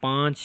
5